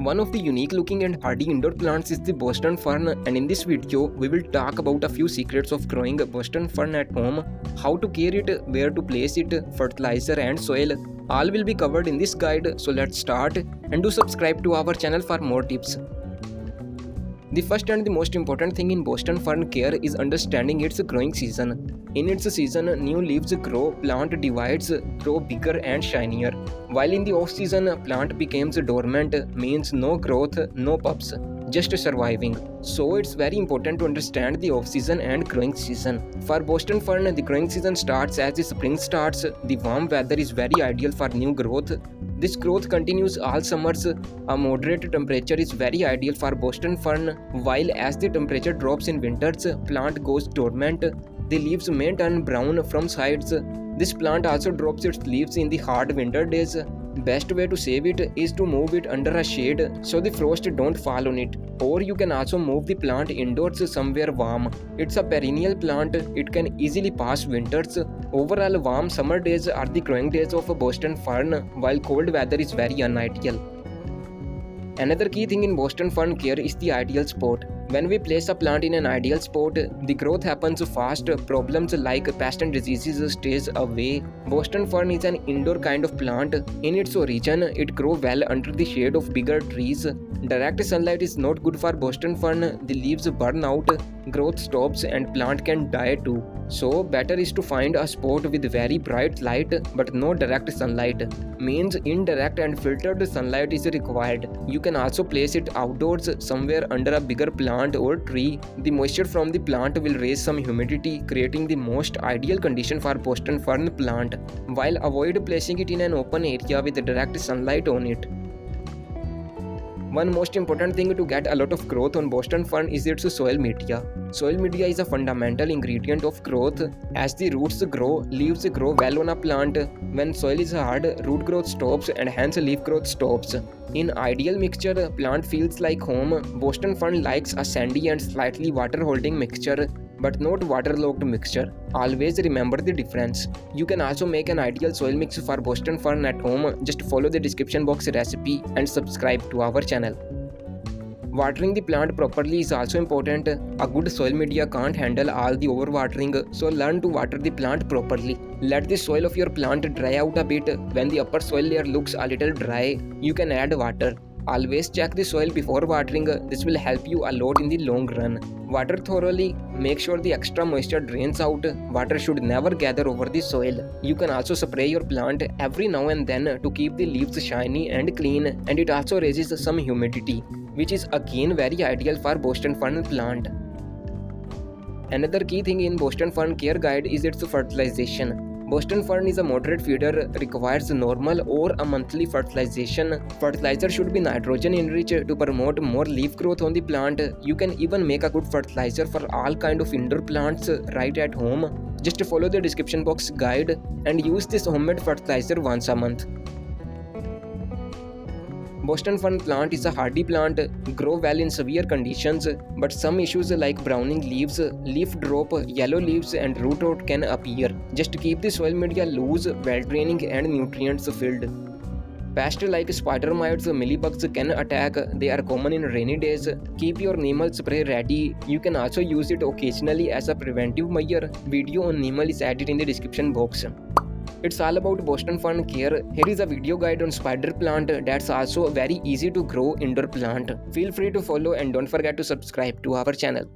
One of the unique looking and hardy indoor plants is the Boston Fern, and in this video we will talk about a few secrets of growing Boston Fern at home, how to care it, where to place it, fertilizer and soil. All will be covered in this guide, so let's start, and do subscribe to our channel for more tips. The first and the most important thing in Boston Fern care is understanding its growing season. In its season, new leaves grow, plant divides, grow bigger and shinier. While in the off season, plant becomes dormant, means no growth, no pups, just surviving. So it's very important to understand the off season and growing season. For Boston Fern, the growing season starts as the spring starts. The warm weather is very ideal for new growth. This growth continues all summers. A moderate temperature is very ideal for Boston Fern, while as the temperature drops in winters, plant goes dormant. The leaves may turn brown from sides. This plant also drops its leaves in the hard winter days. Best way to save it is to move it under a shade so the frost don't fall on it. Or you can also move the plant indoors somewhere warm. It's a perennial plant, it can easily pass winters. Overall, warm summer days are the growing days of a Boston Fern, while cold weather is very unideal. Another key thing in Boston Fern care is the ideal spot. When we place a plant in an ideal spot, the growth happens fast, problems like pests and diseases stays away. Boston Fern is an indoor kind of plant. In its origin, it grows well under the shade of bigger trees. Direct sunlight is not good for Boston Fern, the leaves burn out, growth stops and plant can die too. So better is to find a spot with very bright light but no direct sunlight. Means indirect and filtered sunlight is required. You can also place it outdoors somewhere under a bigger plant or tree. The moisture from the plant will raise some humidity, creating the most ideal condition for Boston Fern plant, while avoid placing it in an open area with direct sunlight on it. One most important thing to get a lot of growth on Boston Fern is its soil media. Soil media is a fundamental ingredient of growth. As the roots grow, leaves grow well on a plant. When soil is hard, root growth stops and hence leaf growth stops. In ideal mixture, plant feels like home. Boston Fern likes a sandy and slightly water-holding mixture, but not waterlogged mixture. Always remember the difference. You can also make an ideal soil mix for Boston Fern at home. Just follow the description box recipe and subscribe to our channel. Watering the plant properly is also important. A good soil media can't handle all the overwatering, so learn to water the plant properly. Let the soil of your plant dry out a bit. When the upper soil layer looks a little dry, you can add water. Always check the soil before watering. This will help you a lot in the long run. Water thoroughly. Make sure the extra moisture drains out. Water should never gather over the soil. You can also spray your plant every now and then to keep the leaves shiny and clean, and it also raises some humidity, which is again very ideal for Boston Fern plant. Another key thing in Boston Fern care guide is its fertilization. Boston Fern is a moderate feeder, requires normal or a monthly fertilization. Fertilizer should be nitrogen enriched to promote more leaf growth on the plant. You can even make a good fertilizer for all kind of indoor plants right at home. Just follow the description box guide and use this homemade fertilizer once a month. Boston Fern plant is a hardy plant, grow well in severe conditions, but some issues like browning leaves, leaf drop, yellow leaves and root rot can appear. Just keep the soil media loose, well draining and nutrients filled. Pests like spider mites, mealybugs can attack. They are common in rainy days. Keep your Neem spray ready. You can also use it occasionally as a preventive measure. Video on Neem is added in the description box. It's all about Boston Fern care. Here is a video guide on spider plant that's also very easy to grow indoor plant. Feel free to follow and don't forget to subscribe to our channel.